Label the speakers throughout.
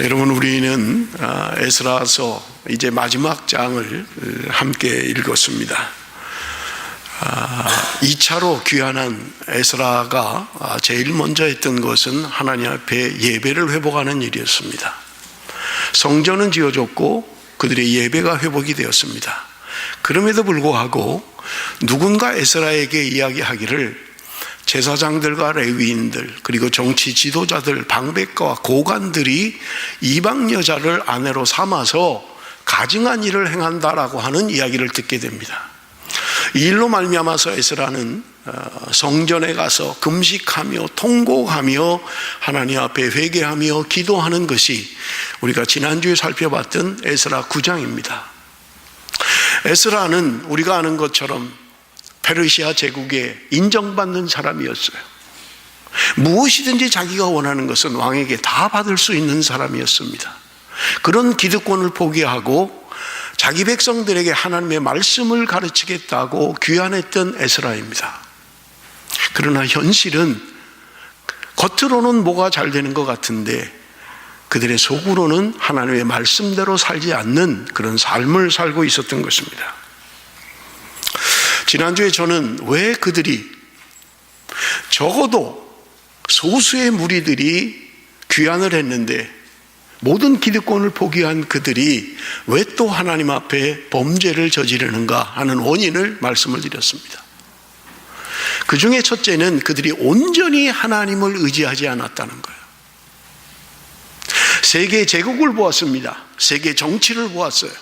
Speaker 1: 여러분, 우리는 에스라서 이제 마지막 장을 함께 읽었습니다. 2차로 귀환한 에스라가 제일 먼저 했던 것은 하나님 앞에 예배를 회복하는 일이었습니다. 성전은 지어졌고 그들의 예배가 회복이 되었습니다. 그럼에도 불구하고 누군가 에스라에게 이야기하기를 제사장들과 레위인들, 그리고 정치 지도자들, 방백가와 고관들이 이방 여자를 아내로 삼아서 가증한 일을 행한다라고 하는 이야기를 듣게 됩니다. 이 일로 말미암아서 에스라는 성전에 가서 금식하며 통곡하며 하나님 앞에 회개하며 기도하는 것이 우리가 지난주에 살펴봤던 에스라 9장입니다. 에스라는 우리가 아는 것처럼 페르시아 제국에 인정받는 사람이었어요. 무엇이든지 자기가 원하는 것은 왕에게 다 받을 수 있는 사람이었습니다. 그런 기득권을 포기하고 자기 백성들에게 하나님의 말씀을 가르치겠다고 귀환했던 에스라입니다. 그러나 현실은 겉으로는 뭐가 잘 되는 것 같은데 그들의 속으로는 하나님의 말씀대로 살지 않는 그런 삶을 살고 있었던 것입니다. 지난주에 저는 왜 그들이, 적어도 소수의 무리들이 귀환을 했는데 모든 기득권을 포기한 그들이 왜 또 하나님 앞에 범죄를 저지르는가 하는 원인을 말씀을 드렸습니다. 그 중에 첫째는 그들이 온전히 하나님을 의지하지 않았다는 거예요. 세계 제국을 보았습니다. 세계 정치를 보았어요.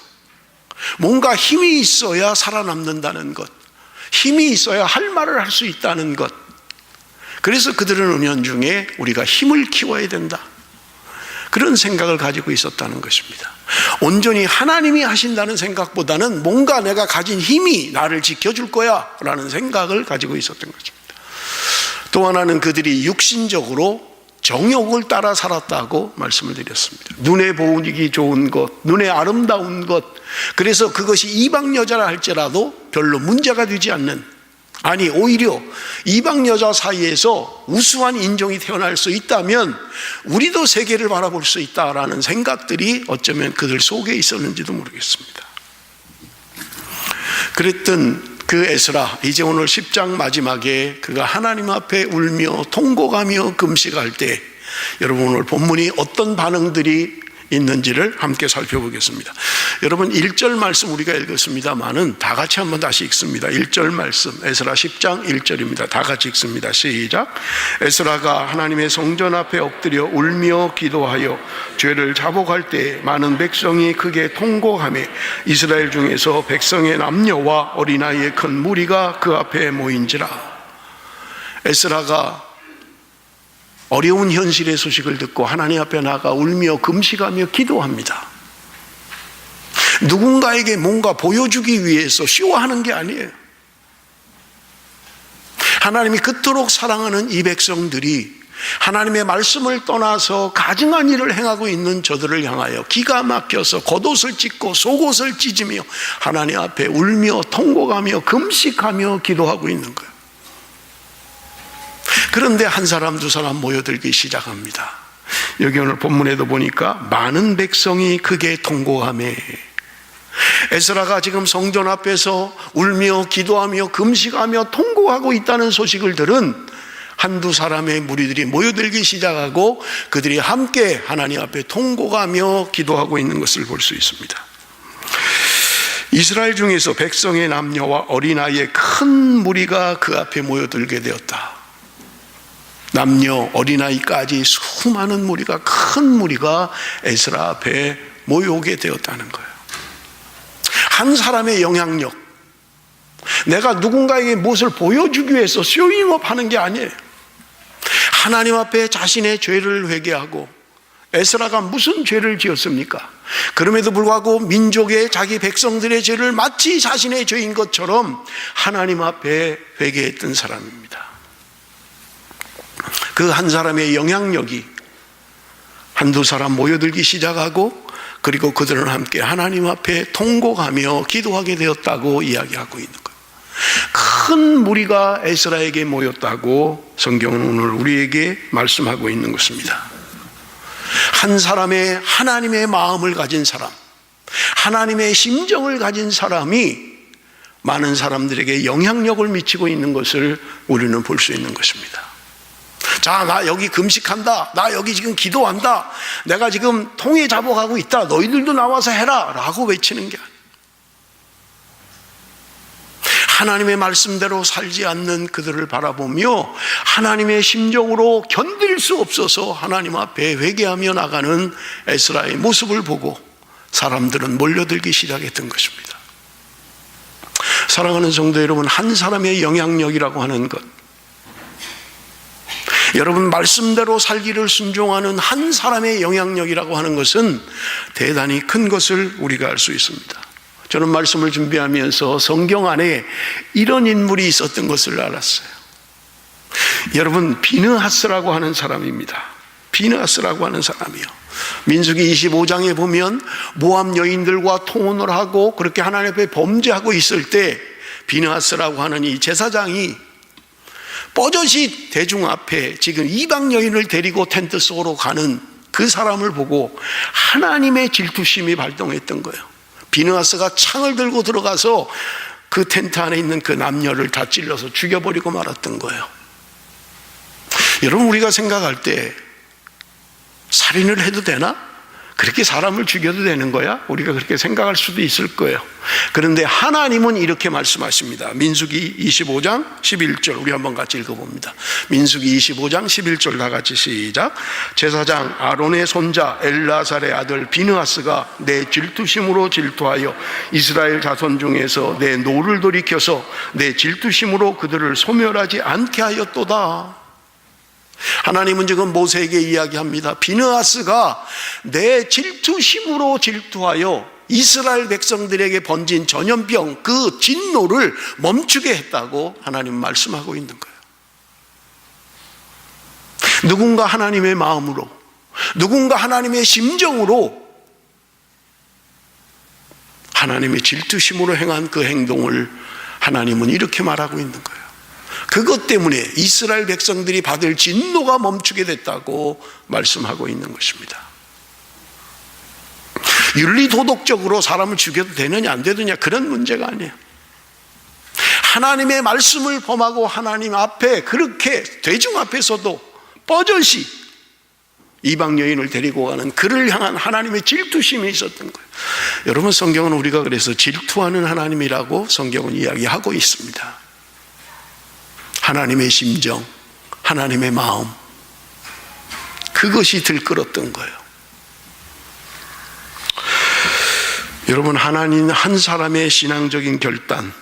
Speaker 1: 뭔가 힘이 있어야 살아남는다는 것, 힘이 있어야 할 말을 할 수 있다는 것. 그래서 그들은 은연중에 우리가 힘을 키워야 된다, 그런 생각을 가지고 있었다는 것입니다. 온전히 하나님이 하신다는 생각보다는 뭔가 내가 가진 힘이 나를 지켜줄 거야 라는 생각을 가지고 있었던 것입니다. 또 하나는 그들이 육신적으로 정욕을 따라 살았다고 말씀을 드렸습니다. 눈에 보이기 좋은 것, 눈에 아름다운 것, 그래서 그것이 이방 여자라 할지라도 별로 문제가 되지 않는, 아니 오히려 이방 여자 사이에서 우수한 인종이 태어날 수 있다면 우리도 세계를 바라볼 수 있다라는 생각들이 어쩌면 그들 속에 있었는지도 모르겠습니다. 그랬던 그 에스라, 이제 오늘 10장 마지막에 그가 하나님 앞에 울며 통곡하며 금식할 때 여러분 오늘 본문이 어떤 반응들이 있는지를 함께 살펴보겠습니다. 여러분 1절 말씀 우리가 읽었습니다만은 다 같이 한번 다시 읽습니다. 1절 말씀, 에스라 10장 1절입니다. 다 같이 읽습니다. 시작. 에스라가 하나님의 성전 앞에 엎드려 울며 기도하여 죄를 자복할 때 많은 백성이 크게 통곡하며 이스라엘 중에서 백성의 남녀와 어린아이의 큰 무리가 그 앞에 모인지라. 에스라가 어려운 현실의 소식을 듣고 하나님 앞에 나가 울며 금식하며 기도합니다. 누군가에게 뭔가 보여주기 위해서 쇼하는 게 아니에요. 하나님이 그토록 사랑하는 이 백성들이 하나님의 말씀을 떠나서 가증한 일을 행하고 있는 저들을 향하여 기가 막혀서 겉옷을 찢고 속옷을 찢으며 하나님 앞에 울며 통곡하며 금식하며 기도하고 있는 거예요. 그런데 한 사람 두 사람 모여들기 시작합니다. 여기 오늘 본문에도 보니까 많은 백성이 크게 통곡하며, 에스라가 지금 성전 앞에서 울며 기도하며 금식하며 통곡하고 있다는 소식을 들은 한두 사람의 무리들이 모여들기 시작하고 그들이 함께 하나님 앞에 통곡하며 기도하고 있는 것을 볼 수 있습니다. 이스라엘 중에서 백성의 남녀와 어린아이의 큰 무리가 그 앞에 모여들게 되었다. 남녀, 어린아이까지 수많은 무리가, 큰 무리가 에스라 앞에 모여오게 되었다는 거예요. 한 사람의 영향력, 내가 누군가에게 무엇을 보여주기 위해서 쇼잉업 하는 게 아니에요. 하나님 앞에 자신의 죄를 회개하고, 에스라가 무슨 죄를 지었습니까? 그럼에도 불구하고 민족의 자기 백성들의 죄를 마치 자신의 죄인 것처럼 하나님 앞에 회개했던 사람입니다. 그 한 사람의 영향력이 한두 사람 모여들기 시작하고, 그리고 그들은 함께 하나님 앞에 통곡하며 기도하게 되었다고 이야기하고 있는 거예요. 큰 무리가 에스라에게 모였다고 성경은 오늘 우리에게 말씀하고 있는 것입니다. 한 사람의 하나님의 마음을 가진 사람, 하나님의 심정을 가진 사람이 많은 사람들에게 영향력을 미치고 있는 것을 우리는 볼 수 있는 것입니다. 자, 나 여기 금식한다, 나 여기 지금 기도한다, 내가 지금 통회 잡아가고 있다, 너희들도 나와서 해라 라고 외치는 게 아니에요. 하나님의 말씀대로 살지 않는 그들을 바라보며 하나님의 심정으로 견딜 수 없어서 하나님 앞에 회개하며 나가는 에스라의 모습을 보고 사람들은 몰려들기 시작했던 것입니다. 사랑하는 성도 여러분, 한 사람의 영향력이라고 하는 것, 여러분 말씀대로 살기를 순종하는 한 사람의 영향력이라고 하는 것은 대단히 큰 것을 우리가 알 수 있습니다. 저는 말씀을 준비하면서 성경 안에 이런 인물이 있었던 것을 알았어요. 여러분, 비느하스라고 하는 사람입니다. 비느하스라고 하는 사람이요. 민수기 25장에 보면 모압 여인들과 통혼을 하고 그렇게 하나님 앞에 범죄하고 있을 때 비느하스라고 하는 이 제사장이 뻐젓이 대중 앞에 지금 이방 여인을 데리고 텐트 속으로 가는 그 사람을 보고 하나님의 질투심이 발동했던 거예요. 비느하스가 창을 들고 들어가서 그 텐트 안에 있는 그 남녀를 다 찔러서 죽여버리고 말았던 거예요. 여러분, 우리가 생각할 때 살인을 해도 되나? 그렇게 사람을 죽여도 되는 거야? 우리가 그렇게 생각할 수도 있을 거예요. 그런데 하나님은 이렇게 말씀하십니다. 민수기 25장 11절 우리 한번 같이 읽어봅니다. 민수기 25장 11절 다 같이 시작. 제사장 아론의 손자 엘라살의 아들 비느하스가 내 질투심으로 질투하여 이스라엘 자손 중에서 내 노를 돌이켜서 내 질투심으로 그들을 소멸하지 않게 하였도다. 하나님은 지금 모세에게 이야기합니다. 비느하스가 내 질투심으로 질투하여 이스라엘 백성들에게 번진 전염병 그 진노를 멈추게 했다고 하나님 말씀하고 있는 거예요. 누군가 하나님의 마음으로, 누군가 하나님의 심정으로 하나님의 질투심으로 행한 그 행동을 하나님은 이렇게 말하고 있는 거예요. 그것 때문에 이스라엘 백성들이 받을 진노가 멈추게 됐다고 말씀하고 있는 것입니다. 윤리도덕적으로 사람을 죽여도 되느냐 안 되느냐 그런 문제가 아니에요. 하나님의 말씀을 범하고 하나님 앞에 그렇게 대중 앞에서도 뻐젓이 이방 여인을 데리고 가는 그를 향한 하나님의 질투심이 있었던 거예요. 여러분, 성경은 우리가 그래서 질투하는 하나님이라고 성경은 이야기하고 있습니다. 하나님의 심정, 하나님의 마음, 그것이 들끓었던 거예요. 여러분, 하나님 한 사람의 신앙적인 결단,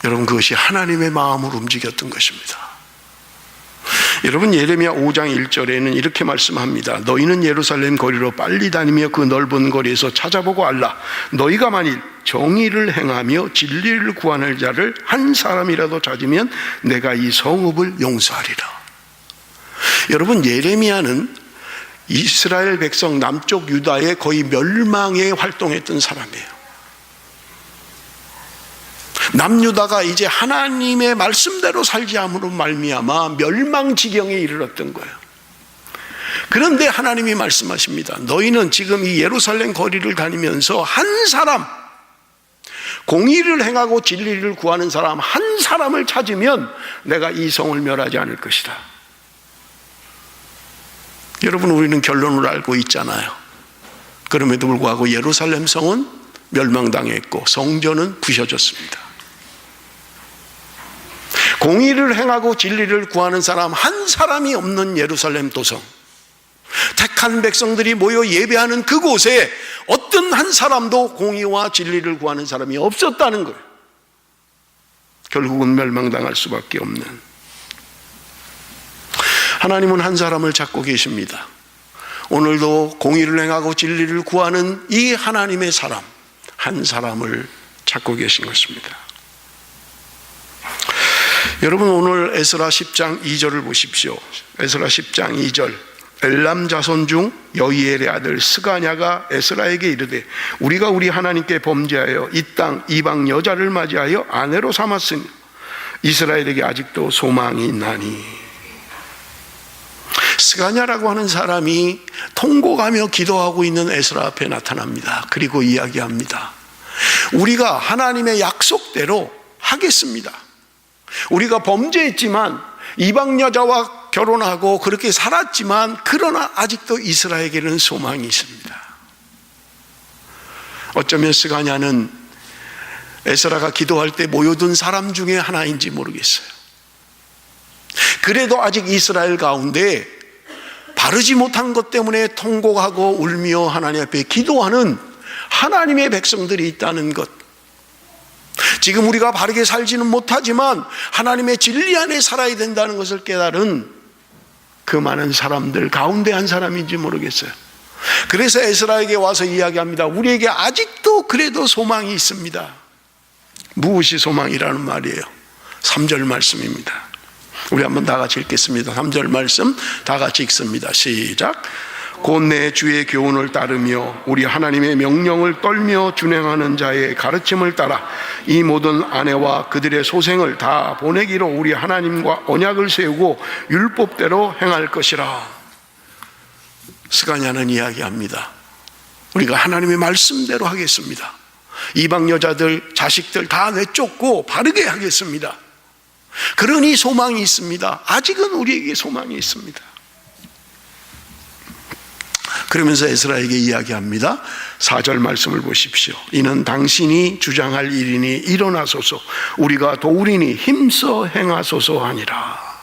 Speaker 1: 여러분 그것이 하나님의 마음을 움직였던 것입니다. 여러분, 예레미야 5장 1절에는 이렇게 말씀합니다. 너희는 예루살렘 거리로 빨리 다니며 그 넓은 거리에서 찾아보고 알라. 너희가 만일 정의를 행하며 진리를 구하는 자를 한 사람이라도 찾으면 내가 이 성읍을 용서하리라. 여러분, 예레미야는 이스라엘 백성 남쪽 유다의 거의 멸망에 활동했던 사람이에요. 남유다가 이제 하나님의 말씀대로 살지 않음으로 말미암아 멸망 지경에 이르렀던 거예요. 그런데 하나님이 말씀하십니다. 너희는 지금 이 예루살렘 거리를 다니면서 한 사람, 공의를 행하고 진리를 구하는 사람 한 사람을 찾으면 내가 이 성을 멸하지 않을 것이다. 여러분, 우리는 결론을 알고 있잖아요. 그럼에도 불구하고 예루살렘 성은 멸망당했고 성전은 부셔졌습니다. 공의를 행하고 진리를 구하는 사람 한 사람이 없는 예루살렘 도성, 택한 백성들이 모여 예배하는 그곳에 어떤 한 사람도 공의와 진리를 구하는 사람이 없었다는 거예요. 결국은 멸망당할 수밖에 없는. 하나님은 한 사람을 찾고 계십니다. 오늘도 공의를 행하고 진리를 구하는 이 하나님의 사람, 한 사람을 찾고 계신 것입니다. 여러분, 오늘 에스라 10장 2절을 보십시오. 에스라 10장 2절. 엘람 자손 중 여이엘의 아들 스가냐가 에스라에게 이르되 우리가 우리 하나님께 범죄하여 이 땅 이방 여자를 맞이하여 아내로 삼았으니 이스라엘에게 아직도 소망이 있나니. 스가냐라고 하는 사람이 통곡하며 기도하고 있는 에스라 앞에 나타납니다. 그리고 이야기합니다. 우리가 하나님의 약속대로 하겠습니다. 우리가 범죄했지만 이방 여자와 결혼하고 그렇게 살았지만 그러나 아직도 이스라엘에게는 소망이 있습니다. 어쩌면 스가냐는 에스라가 기도할 때 모여든 사람 중에 하나인지 모르겠어요. 그래도 아직 이스라엘 가운데 바르지 못한 것 때문에 통곡하고 울며 하나님 앞에 기도하는 하나님의 백성들이 있다는 것, 지금 우리가 바르게 살지는 못하지만 하나님의 진리 안에 살아야 된다는 것을 깨달은 그 많은 사람들 가운데 한 사람인지 모르겠어요. 그래서 에스라에게 와서 이야기합니다. 우리에게 아직도 그래도 소망이 있습니다. 무엇이 소망이라는 말이에요? 3절 말씀입니다. 우리 한번 다 같이 읽겠습니다. 3절 말씀 다 같이 읽습니다. 시작. 곧 내 주의 교훈을 따르며 우리 하나님의 명령을 떨며 준행하는 자의 가르침을 따라 이 모든 아내와 그들의 소생을 다 보내기로 우리 하나님과 언약을 세우고 율법대로 행할 것이라. 스가냐는 이야기합니다. 우리가 하나님의 말씀대로 하겠습니다. 이방 여자들, 자식들 다 내쫓고 바르게 하겠습니다. 그러니 소망이 있습니다. 아직은 우리에게 소망이 있습니다. 그러면서 에스라에게 이야기합니다. 4절 말씀을 보십시오. 이는 당신이 주장할 일이니 일어나소서, 우리가 도우리니 힘써 행하소서 하니라.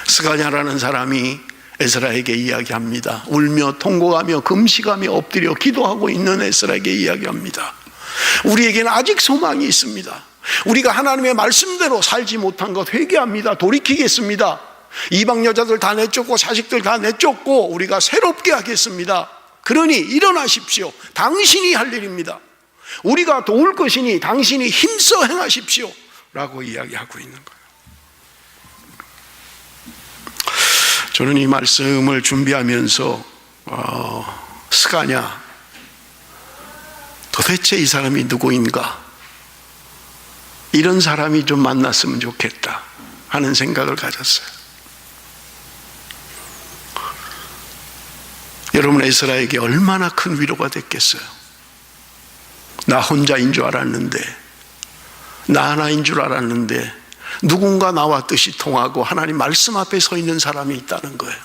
Speaker 1: 스가냐라는 사람이 에스라에게 이야기합니다. 울며 통곡하며 금식하며 엎드려 기도하고 있는 에스라에게 이야기합니다. 우리에게는 아직 소망이 있습니다. 우리가 하나님의 말씀대로 살지 못한 것 회개합니다. 돌이키겠습니다. 이방 여자들 다 내쫓고 자식들 다 내쫓고 우리가 새롭게 하겠습니다. 그러니 일어나십시오. 당신이 할 일입니다. 우리가 도울 것이니 당신이 힘써 행하십시오 라고 이야기하고 있는 거예요. 저는 이 말씀을 준비하면서 스가냐, 도대체 이 사람이 누구인가, 이런 사람이 좀 만났으면 좋겠다 하는 생각을 가졌어요. 여러분, 에스라에게 얼마나 큰 위로가 됐겠어요. 나 혼자인 줄 알았는데, 나 하나인 줄 알았는데 누군가 나와 뜻이 통하고 하나님 말씀 앞에 서 있는 사람이 있다는 거예요.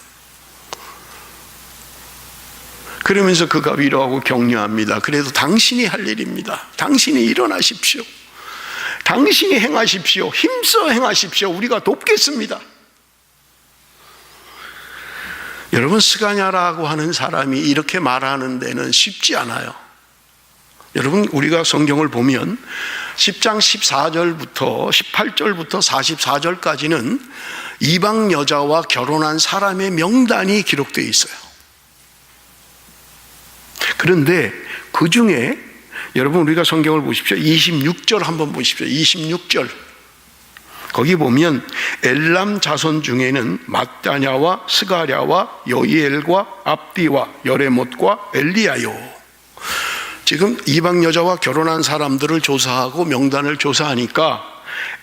Speaker 1: 그러면서 그가 위로하고 격려합니다. 그래도 당신이 할 일입니다. 당신이 일어나십시오. 당신이 행하십시오. 힘써 행하십시오. 우리가 돕겠습니다. 여러분, 스가냐라고 하는 사람이 이렇게 말하는 데는 쉽지 않아요. 여러분, 우리가 성경을 보면 10장 14절부터 18절부터 44절까지는 이방 여자와 결혼한 사람의 명단이 기록되어 있어요. 그런데 그 중에 여러분, 우리가 성경을 보십시오. 26절 한번 보십시오. 26절 거기 보면 엘람 자손 중에는 마따냐와 스가랴와 여이엘과 압디와 여레못과 엘리야요. 지금 이방 여자와 결혼한 사람들을 조사하고 명단을 조사하니까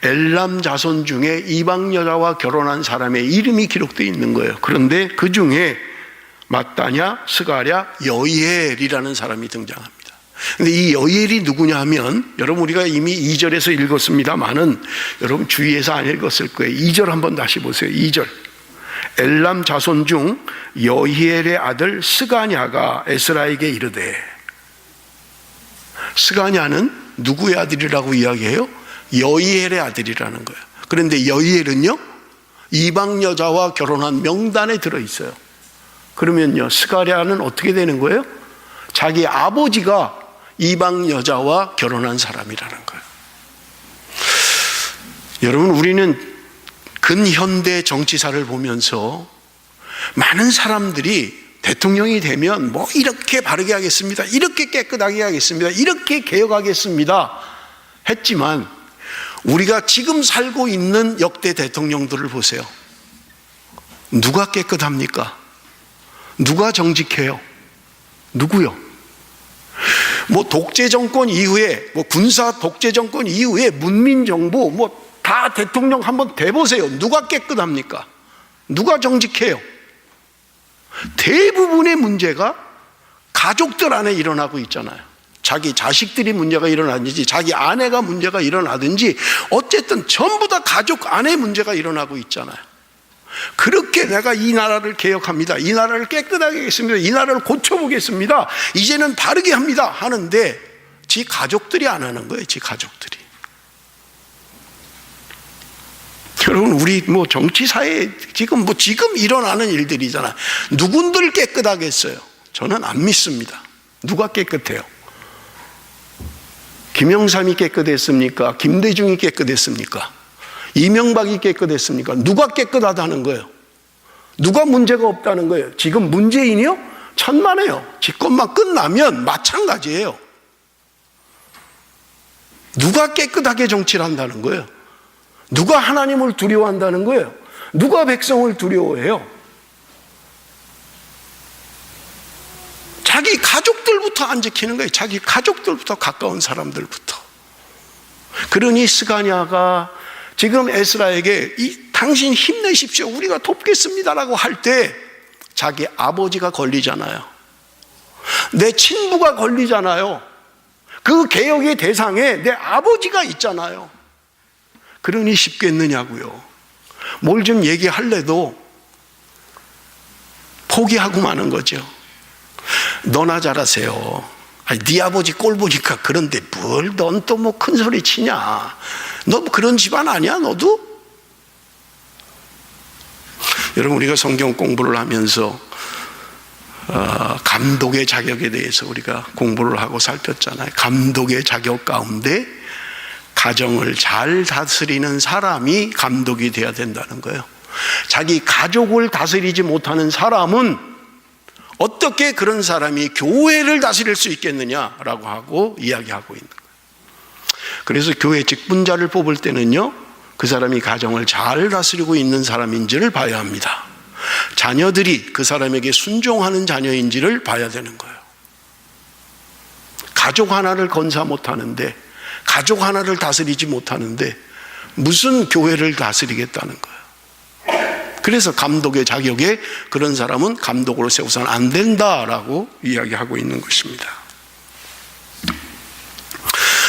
Speaker 1: 엘람 자손 중에 이방 여자와 결혼한 사람의 이름이 기록되어 있는 거예요. 그런데 그 중에 마따냐, 스가랴, 여이엘이라는 사람이 등장합니다. 근데 이 여이엘이 누구냐 하면, 여러분 우리가 이미 2절에서 읽었습니다만은 여러분 주위에서 안 읽었을 거예요. 2절 한번 다시 보세요. 2절. 엘람 자손 중 여이엘의 아들 스가냐가 에스라에게 이르되. 스가냐는 누구의 아들이라고 이야기해요? 여이엘의 아들이라는 거예요. 그런데 여이엘은요, 이방 여자와 결혼한 명단에 들어있어요. 그러면요, 스가랴는 어떻게 되는 거예요? 자기 아버지가 이방 여자와 결혼한 사람이라는 거예요. 여러분, 우리는 근현대 정치사를 보면서 많은 사람들이 대통령이 되면 뭐 이렇게 바르게 하겠습니다, 이렇게 깨끗하게 하겠습니다, 이렇게 개혁하겠습니다 했지만, 우리가 지금 살고 있는 역대 대통령들을 보세요. 누가 깨끗합니까? 누가 정직해요? 누구요? 뭐 독재 정권 이후에, 뭐 군사 독재 정권 이후에 문민 정부, 뭐 다 대통령 한번 대보세요. 누가 깨끗합니까? 누가 정직해요? 대부분의 문제가 가족들 안에 일어나고 있잖아요. 자기 자식들이 문제가 일어나든지 자기 아내가 문제가 일어나든지 어쨌든 전부 다 가족 안에 문제가 일어나고 있잖아요. 그렇게 내가 이 나라를 개혁합니다, 이 나라를 깨끗하게 하겠습니다, 이 나라를 고쳐보겠습니다, 이제는 바르게 합니다 하는데 지 가족들이 안 하는 거예요. 지 가족들이. 여러분, 우리 정치사회에 지금 일어나는 일들이잖아요. 누군들 깨끗하겠어요? 저는 안 믿습니다. 누가 깨끗해요? 김영삼이 깨끗했습니까? 김대중이 깨끗했습니까? 이명박이 깨끗했습니까? 누가 깨끗하다는 거예요? 누가 문제가 없다는 거예요? 지금 문재인이요? 천만에요. 집권만 끝나면 마찬가지예요. 누가 깨끗하게 정치를 한다는 거예요? 누가 하나님을 두려워한다는 거예요? 누가 백성을 두려워해요? 자기 가족들부터 안 지키는 거예요. 자기 가족들부터, 가까운 사람들부터. 그러니 스가랴가 지금 에스라에게 당신 힘내십시오, 우리가 돕겠습니다라고 할 때 자기 아버지가 걸리잖아요. 내 친부가 걸리잖아요. 그 개혁의 대상에 내 아버지가 있잖아요. 그러니 쉽겠느냐고요. 뭘 좀 얘기할래도 포기하고 마는 거죠. 너나 잘하세요. 아니, 네 아버지 꼴 보니까 그런데 뭘 넌 또 뭐 큰 소리 치냐. 너 그런 집안 아니야 너도? 여러분, 우리가 성경 공부를 하면서 감독의 자격에 대해서 우리가 공부를 하고 살폈잖아요. 감독의 자격 가운데 가정을 잘 다스리는 사람이 감독이 돼야 된다는 거예요. 자기 가족을 다스리지 못하는 사람은 어떻게 그런 사람이 교회를 다스릴 수 있겠느냐라고 하고 이야기하고 있는 거예요. 그래서 교회 직분자를 뽑을 때는요, 그 사람이 가정을 잘 다스리고 있는 사람인지를 봐야 합니다. 자녀들이 그 사람에게 순종하는 자녀인지를 봐야 되는 거예요. 가족 하나를 건사 못하는데, 가족 하나를 다스리지 못하는데 무슨 교회를 다스리겠다는 거예요. 그래서 감독의 자격에 그런 사람은 감독으로 세우서는 안 된다라고 이야기하고 있는 것입니다.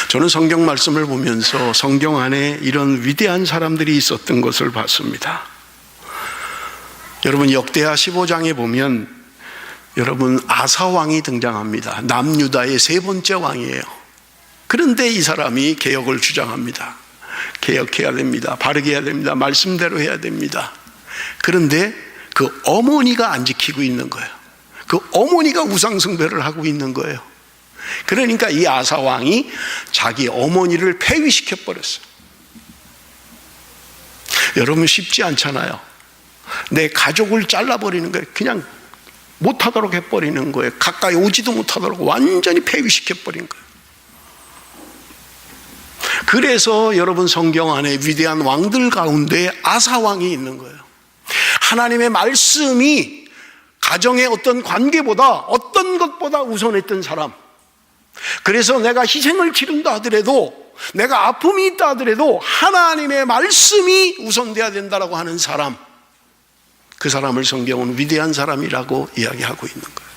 Speaker 1: 저는 성경 말씀을 보면서 성경 안에 이런 위대한 사람들이 있었던 것을 봤습니다. 여러분, 역대하 15장에 보면 여러분 아사 왕이 등장합니다. 남유다의 세 번째 왕이에요. 그런데 이 사람이 개혁을 주장합니다. 개혁해야 됩니다. 바르게 해야 됩니다. 말씀대로 해야 됩니다. 그런데 그 어머니가 안 지키고 있는 거예요. 그 어머니가 우상숭배를 하고 있는 거예요. 그러니까 이 아사 왕이 자기 어머니를 폐위시켜 버렸어요. 여러분, 쉽지 않잖아요. 내 가족을 잘라버리는 거예요. 그냥 못하도록 해버리는 거예요. 가까이 오지도 못하도록 완전히 폐위시켜 버린 거예요. 그래서 여러분, 성경 안에 위대한 왕들 가운데 아사 왕이 있는 거예요. 하나님의 말씀이 가정의 어떤 관계보다, 어떤 것보다 우선했던 사람. 그래서 내가 희생을 치른다 하더라도, 내가 아픔이 있다 하더라도 하나님의 말씀이 우선돼야 된다라고 하는 사람, 그 사람을 성경은 위대한 사람이라고 이야기하고 있는 거예요.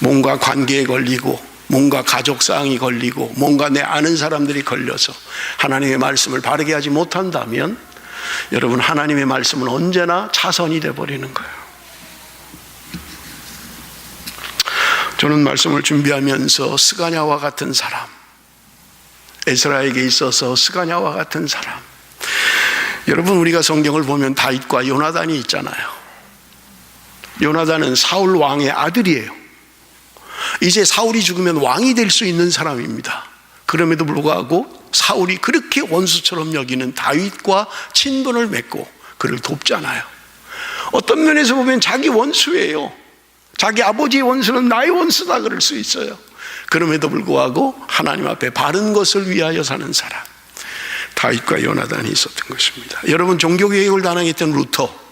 Speaker 1: 뭔가 관계에 걸리고, 뭔가 가족사항이 걸리고, 뭔가 내 아는 사람들이 걸려서 하나님의 말씀을 바르게 하지 못한다면 여러분, 하나님의 말씀은 언제나 차선이 되어버리는 거예요. 저는 말씀을 준비하면서 스가랴와 같은 사람, 에스라에게 있어서 스가랴와 같은 사람, 여러분, 우리가 성경을 보면 다윗과 요나단이 있잖아요. 요나단은 사울 왕의 아들이에요. 이제 사울이 죽으면 왕이 될 수 있는 사람입니다. 그럼에도 불구하고 사울이 그렇게 원수처럼 여기는 다윗과 친분을 맺고 그를 돕잖아요. 어떤 면에서 보면 자기 원수예요. 자기 아버지의 원수는 나의 원수다 그럴 수 있어요. 그럼에도 불구하고 하나님 앞에 바른 것을 위하여 사는 사람, 다윗과 요나단이 있었던 것입니다. 여러분, 종교개혁을 단행했던 루터,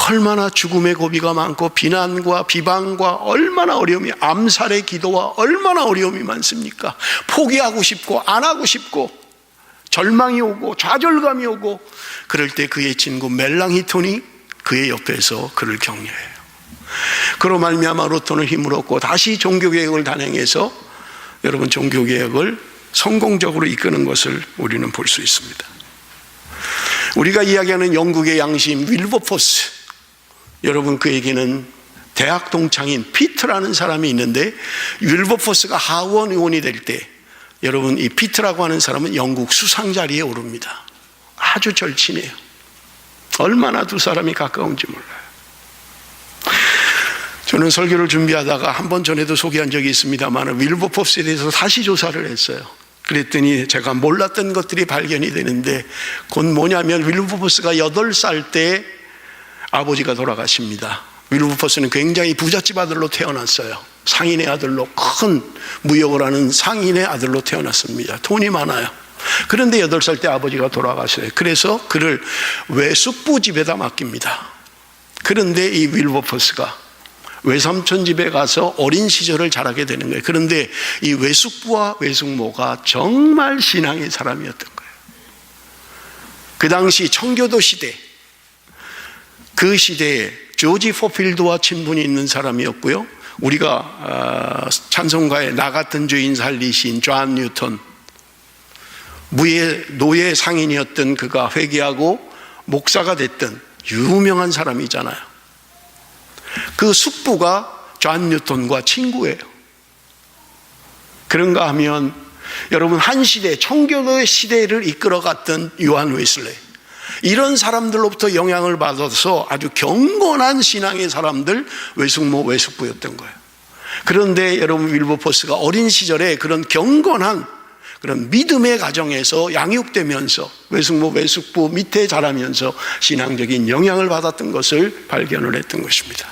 Speaker 1: 얼마나 죽음의 고비가 많고 비난과 비방과 얼마나 어려움이, 암살의 기도와 얼마나 어려움이 많습니까? 포기하고 싶고 안 하고 싶고 절망이 오고 좌절감이 오고, 그럴 때 그의 친구 멜랑히톤이 그의 옆에서 그를 격려해요. 그로 말미암아 로또는 힘을 얻고 다시 종교개혁을 단행해서 여러분 종교개혁을 성공적으로 이끄는 것을 우리는 볼 수 있습니다. 우리가 이야기하는 영국의 양심 윌버포스, 여러분 그에게는 대학 동창인 피트라는 사람이 있는데 윌버포스가 하원 의원이 될 때 여러분 이 피트라고 하는 사람은 영국 수상 자리에 오릅니다. 아주 절친해요. 얼마나 두 사람이 가까운지 몰라요. 저는 설교를 준비하다가 한 번 전에도 소개한 적이 있습니다만 윌버포스에 대해서 다시 조사를 했어요. 그랬더니 제가 몰랐던 것들이 발견이 되는데 곧 뭐냐면 윌버포스가 8살 때 아버지가 돌아가십니다. 윌버포스는 굉장히 부잣집 아들로 태어났어요. 상인의 아들로, 큰 무역을 하는 상인의 아들로 태어났습니다. 돈이 많아요. 그런데 8살 때 아버지가 돌아가셔요. 그래서 그를 외숙부 집에다 맡깁니다. 그런데 이 윌버포스가 외삼촌 집에 가서 어린 시절을 자라게 되는 거예요. 그런데 이 외숙부와 외숙모가 정말 신앙의 사람이었던 거예요. 그 당시 청교도 시대, 그 시대에 조지 포필드와 친분이 있는 사람이었고요. 우리가 찬송가에 나 같은 죄인 살리신 존 뉴턴, 노예 상인이었던 그가 회개하고 목사가 됐던 유명한 사람이잖아요. 그 숙부가 존 뉴턴과 친구예요. 그런가 하면 여러분 한 시대, 청교도의 시대를 이끌어갔던 요한 웨슬레이, 이런 사람들로부터 영향을 받아서 아주 경건한 신앙의 사람들, 외숙모, 외숙부였던 거예요. 그런데 여러분 윌버포스가 어린 시절에 그런 경건한 그런 믿음의 가정에서 양육되면서 외숙모, 외숙부 밑에 자라면서 신앙적인 영향을 받았던 것을 발견을 했던 것입니다.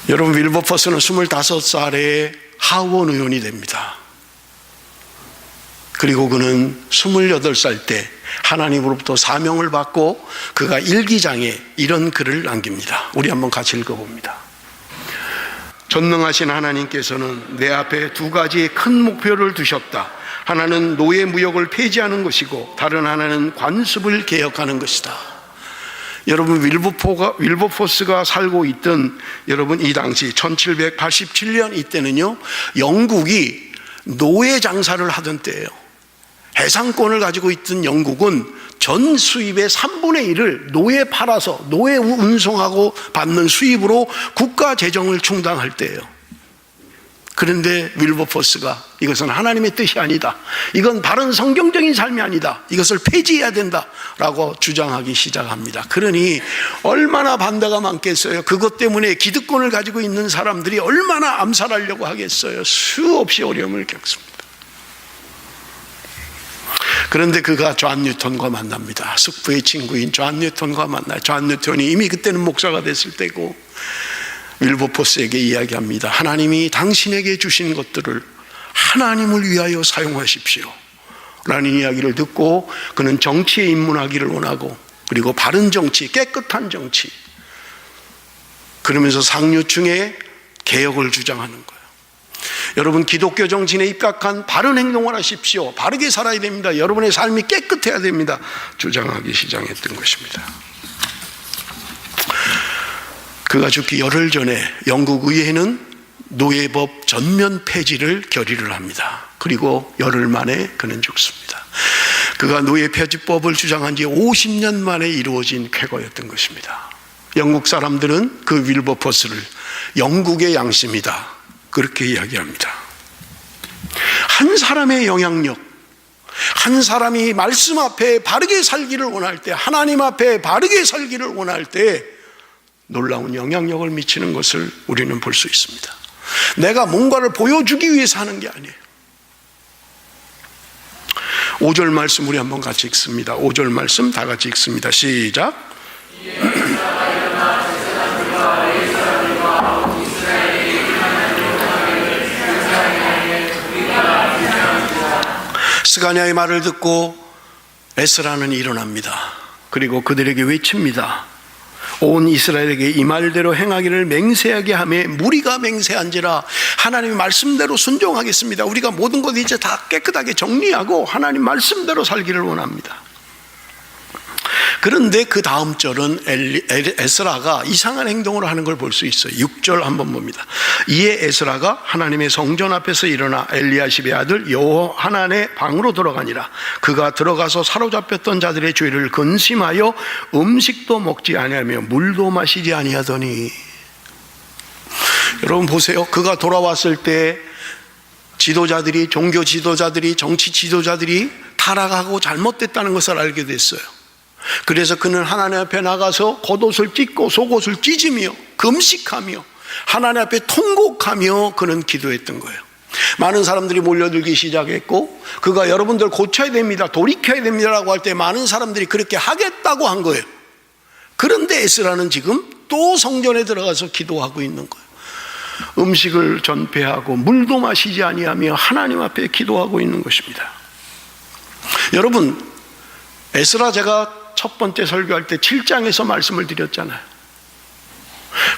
Speaker 1: 여러분 윌버포스는 25살에 하원 의원이 됩니다. 그리고 그는 28살 때 하나님으로부터 사명을 받고 그가 일기장에 이런 글을 남깁니다. 우리 한번 같이 읽어봅니다. 전능하신 하나님께서는 내 앞에 두 가지의 큰 목표를 두셨다. 하나는 노예 무역을 폐지하는 것이고 다른 하나는 관습을 개혁하는 것이다. 여러분 윌버포스가 살고 있던 여러분 이 당시 1787년 이때는요, 영국이 노예 장사를 하던 때예요. 해상권을 가지고 있던 영국은 전 수입의 3분의 1을 노예 팔아서 노예 운송하고 받는 수입으로 국가 재정을 충당할 때예요. 그런데 윌버포스가 이것은 하나님의 뜻이 아니다, 이건 바른 성경적인 삶이 아니다, 이것을 폐지해야 된다라고 주장하기 시작합니다. 그러니 얼마나 반대가 많겠어요. 그것 때문에 기득권을 가지고 있는 사람들이 얼마나 암살하려고 하겠어요. 수없이 어려움을 겪습니다. 그런데 그가 존 뉴턴과 만납니다. 숙부의 친구인 존 뉴턴과 만나요. 존 뉴턴이 이미 그때는 목사가 됐을 때고 윌버포스에게 이야기합니다. 하나님이 당신에게 주신 것들을 하나님을 위하여 사용하십시오 라는 이야기를 듣고 그는 정치에 입문하기를 원하고, 그리고 바른 정치, 깨끗한 정치, 그러면서 상류층의 개혁을 주장하는 거예요. 여러분 기독교 정신에 입각한 바른 행동을 하십시오, 바르게 살아야 됩니다, 여러분의 삶이 깨끗해야 됩니다 주장하기 시작했던 것입니다. 그가 죽기 열흘 전에 영국 의회는 노예법 전면 폐지를 결의를 합니다. 그리고 열흘 만에 그는 죽습니다. 그가 노예 폐지법을 주장한 지 50년 만에 이루어진 쾌거였던 것입니다. 영국 사람들은 그 윌버포스를 영국의 양심이다 그렇게 이야기합니다. 한 사람의 영향력, 한 사람이 말씀 앞에 바르게 살기를 원할 때, 하나님 앞에 바르게 살기를 원할 때 놀라운 영향력을 미치는 것을 우리는 볼 수 있습니다. 내가 뭔가를 보여주기 위해서 하는 게 아니에요. 5절 말씀 우리 한번 같이 읽습니다. 5절 말씀 다 같이 읽습니다. 시작. 스가랴의 말을 듣고 에스라는 일어납니다. 그리고 그들에게 외칩니다. 온 이스라엘에게 이 말대로 행하기를 맹세하게 하며 무리가 맹세한지라 하나님의 말씀대로 순종하겠습니다. 우리가 모든 것 이제 다 깨끗하게 정리하고 하나님 말씀대로 살기를 원합니다. 그런데 그 다음 절은 에스라가 이상한 행동을 하는 걸 볼 수 있어요. 6절 한번 봅니다. 이에 에스라가 하나님의 성전 앞에서 일어나 엘리야십의 아들 요하난의 방으로 들어가니라. 그가 들어가서 사로잡혔던 자들의 죄를 근심하여 음식도 먹지 아니하며 물도 마시지 아니하더니. 여러분 보세요. 그가 돌아왔을 때 지도자들이, 종교 지도자들이, 정치 지도자들이 타락하고 잘못됐다는 것을 알게 됐어요. 그래서 그는 하나님 앞에 나가서 겉옷을 찢고 속옷을 찢으며 금식하며 하나님 앞에 통곡하며 그는 기도했던 거예요. 많은 사람들이 몰려들기 시작했고, 그가 여러분들 고쳐야 됩니다, 돌이켜야 됩니다라고 할 때 많은 사람들이 그렇게 하겠다고 한 거예요. 그런데 에스라는 지금 또 성전에 들어가서 기도하고 있는 거예요. 음식을 전폐하고 물도 마시지 아니하며 하나님 앞에 기도하고 있는 것입니다. 여러분, 에스라 제가 첫 번째 설교할 때 7장에서 말씀을 드렸잖아요.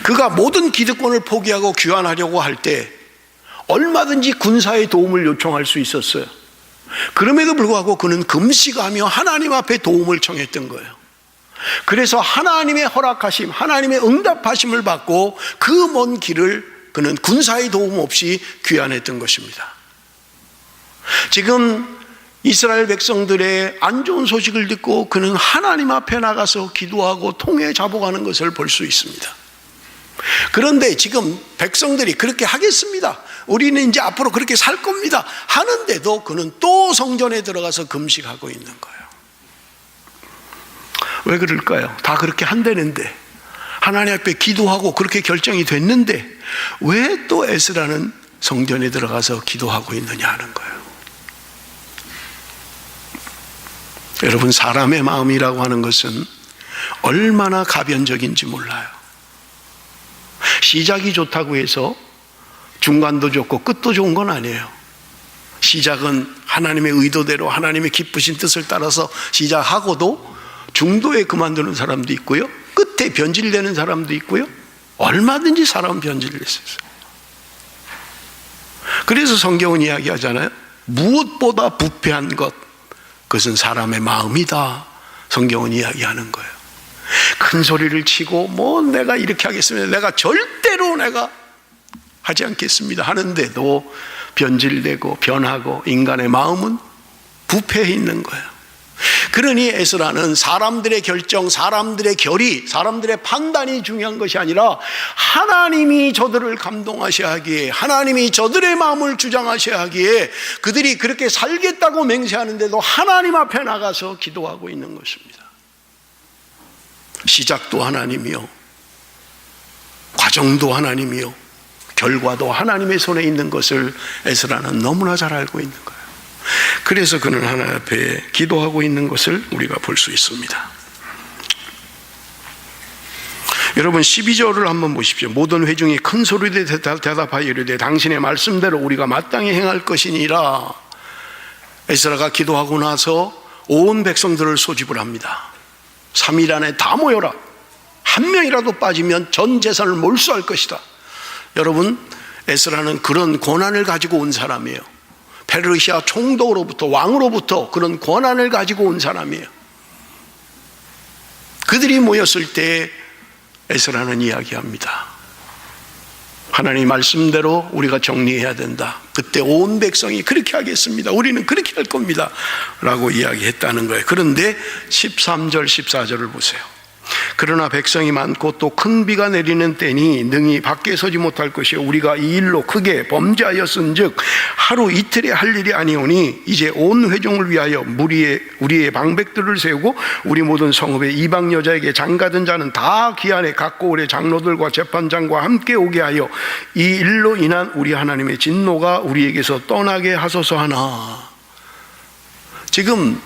Speaker 1: 그가 모든 기득권을 포기하고 귀환하려고 할 때 얼마든지 군사의 도움을 요청할 수 있었어요. 그럼에도 불구하고 그는 금식하며 하나님 앞에 도움을 청했던 거예요. 그래서 하나님의 허락하심, 하나님의 응답하심을 받고 그 먼 길을 그는 군사의 도움 없이 귀환했던 것입니다. 지금 이스라엘 백성들의 안 좋은 소식을 듣고 그는 하나님 앞에 나가서 기도하고 통에 잡아가는 것을 볼 수 있습니다. 그런데 지금 백성들이 그렇게 하겠습니다, 우리는 이제 앞으로 그렇게 살 겁니다 하는데도 그는 또 성전에 들어가서 금식하고 있는 거예요. 왜 그럴까요? 다 그렇게 한다는데, 하나님 앞에 기도하고 그렇게 결정이 됐는데 왜 또 에스라는 성전에 들어가서 기도하고 있느냐 하는 거예요. 여러분, 사람의 마음이라고 하는 것은 얼마나 가변적인지 몰라요. 시작이 좋다고 해서 중간도 좋고 끝도 좋은 건 아니에요. 시작은 하나님의 의도대로 하나님의 기쁘신 뜻을 따라서 시작하고도 중도에 그만두는 사람도 있고요, 끝에 변질되는 사람도 있고요. 얼마든지 사람은 변질될 수 있어요. 그래서 성경은 이야기하잖아요. 무엇보다 부패한 것, 그것은 사람의 마음이다. 성경은 이야기하는 거예요. 큰 소리를 치고 내가 이렇게 하겠습니다, 내가 절대로 내가 하지 않겠습니다 하는데도 변질되고 변하고 인간의 마음은 부패해 있는 거예요. 그러니 에스라는 사람들의 결정, 사람들의 결의, 사람들의 판단이 중요한 것이 아니라 하나님이 저들을 감동하셔야 하기에, 하나님이 저들의 마음을 주장하셔야 하기에 그들이 그렇게 살겠다고 맹세하는데도 하나님 앞에 나가서 기도하고 있는 것입니다. 시작도 하나님이요, 과정도 하나님이요, 결과도 하나님의 손에 있는 것을 에스라는 너무나 잘 알고 있는 거예요. 그래서 그는 하나님 앞에 기도하고 있는 것을 우리가 볼 수 있습니다. 여러분, 12절을 한번 보십시오. 모든 회중이 큰 소리로 대답하여 이르되 당신의 말씀대로 우리가 마땅히 행할 것이니라. 에스라가 기도하고 나서 온 백성들을 소집을 합니다. 3일 안에 다 모여라. 한 명이라도 빠지면 전 재산을 몰수할 것이다. 여러분, 에스라는 그런 권한을 가지고 온 사람이에요. 페르시아 총독으로부터, 왕으로부터 그런 권한을 가지고 온 사람이에요. 그들이 모였을 때 에스라는 이야기합니다. 하나님 말씀대로 우리가 정리해야 된다. 그때 온 백성이 그렇게 하겠습니다, 우리는 그렇게 할 겁니다 라고 이야기했다는 거예요. 그런데 13절 14절을 보세요. 그러나 백성이 많고 또 큰 비가 내리는 때니 능히 밖에 서지 못할 것이요 우리가 이 일로 크게 범죄하였은즉 하루 이틀에 할 일이 아니오니 이제 온 회중을 위하여 우리의 방백들을 세우고 우리 모든 성읍의 이방 여자에게 장가든 자는 다 기한에 각 고을의 장로들과 재판장과 함께 오게 하여 이 일로 인한 우리 하나님의 진노가 우리에게서 떠나게 하소서 하나. 지금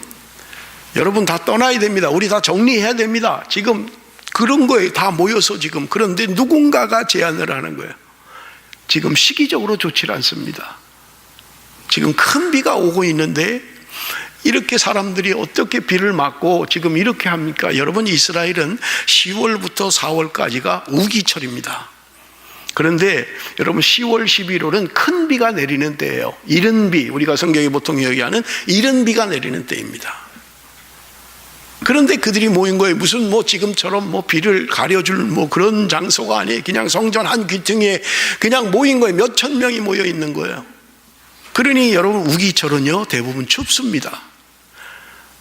Speaker 1: 여러분 다 떠나야 됩니다. 우리 다 정리해야 됩니다. 지금 그런 거에 다 모여서 지금. 그런데 누군가가 제안을 하는 거예요. 지금 시기적으로 좋지 않습니다. 지금 큰 비가 오고 있는데 이렇게 사람들이 어떻게 비를 맞고 지금 이렇게 합니까? 여러분, 이스라엘은 10월부터 4월까지가 우기철입니다. 그런데 여러분, 10월, 11월은 큰 비가 내리는 때예요. 이른 비, 우리가 성경에 보통 얘기하는 이른 비가 내리는 때입니다. 그런데 그들이 모인 거예요. 무슨 뭐 지금처럼 뭐 비를 가려줄 뭐 그런 장소가 아니에요. 그냥 성전 한 귀퉁이에 그냥 모인 거예요. 몇천 명이 모여 있는 거예요. 그러니 여러분 우기철은요 대부분 춥습니다.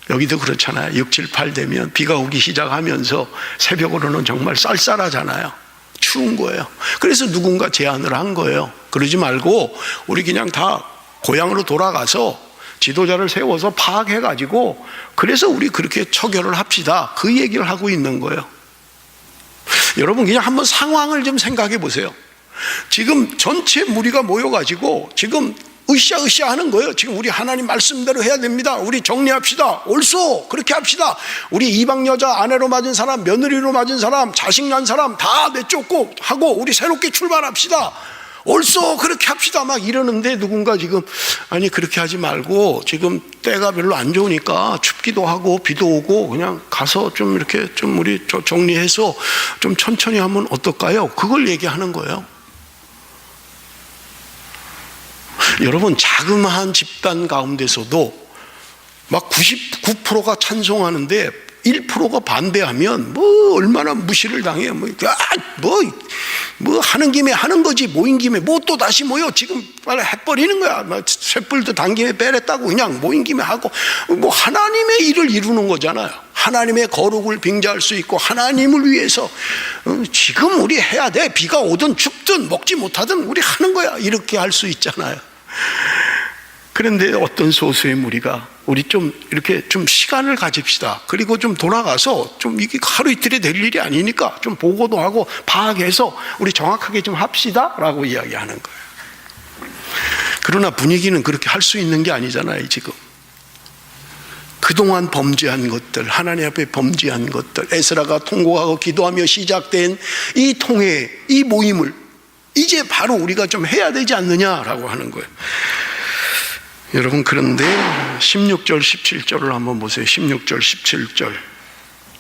Speaker 1: 여기도 그렇잖아요. 6, 7, 8 되면 비가 오기 시작하면서 새벽으로는 정말 쌀쌀하잖아요. 추운 거예요. 그래서 누군가 제안을 한 거예요. 그러지 말고 우리 그냥 다 고향으로 돌아가서 지도자를 세워서 파악해가지고 그래서 우리 그렇게 처결을 합시다. 그 얘기를 하고 있는 거예요. 여러분 그냥 한번 상황을 좀 생각해 보세요. 지금 전체 무리가 모여가지고 지금 으쌰으쌰 하는 거예요. 지금 우리 하나님 말씀대로 해야 됩니다. 우리 정리합시다. 옳소. 그렇게 합시다. 우리 이방 여자 아내로 맞은 사람, 며느리로 맞은 사람, 자식 난 사람 다 내쫓고 하고 우리 새롭게 출발합시다. 옳소. 그렇게 합시다. 막 이러는데 누군가 지금 아니 그렇게 하지 말고 지금 때가 별로 안 좋으니까 춥기도 하고 비도 오고 그냥 가서 좀 이렇게 좀 우리 정리해서 좀 천천히 하면 어떨까요? 그걸 얘기하는 거예요. 여러분 자그마한 집단 가운데서도 막 99%가 찬송하는데 1%가 반대하면 뭐 얼마나 무시를 당해요. 뭐 하는 김에 하는 거지. 모인 김에 뭐 또 다시 모여. 지금 빨리 해버리는 거야. 쇳불도 단 김에 빼랬다고 그냥 모인 김에 하고 뭐 하나님의 일을 이루는 거잖아요. 하나님의 거룩을 빙자할 수 있고 하나님을 위해서 지금 우리 해야 돼. 비가 오든 춥든 먹지 못하든 우리 하는 거야. 이렇게 할 수 있잖아요. 그런데 어떤 소수의 무리가 우리 좀 이렇게 좀 시간을 가집시다. 그리고 좀 돌아가서 좀 이게 하루 이틀에 될 일이 아니니까 좀 보고도 하고 파악해서 우리 정확하게 좀 합시다 라고 이야기하는 거예요. 그러나 분위기는 그렇게 할 수 있는 게 아니잖아요. 지금 그동안 범죄한 것들, 하나님 앞에 범죄한 것들, 에스라가 통곡하고 기도하며 시작된 이 통회, 이 모임을 이제 바로 우리가 좀 해야 되지 않느냐라고 하는 거예요. 여러분 그런데 16절 17절을 한번 보세요. 16절 17절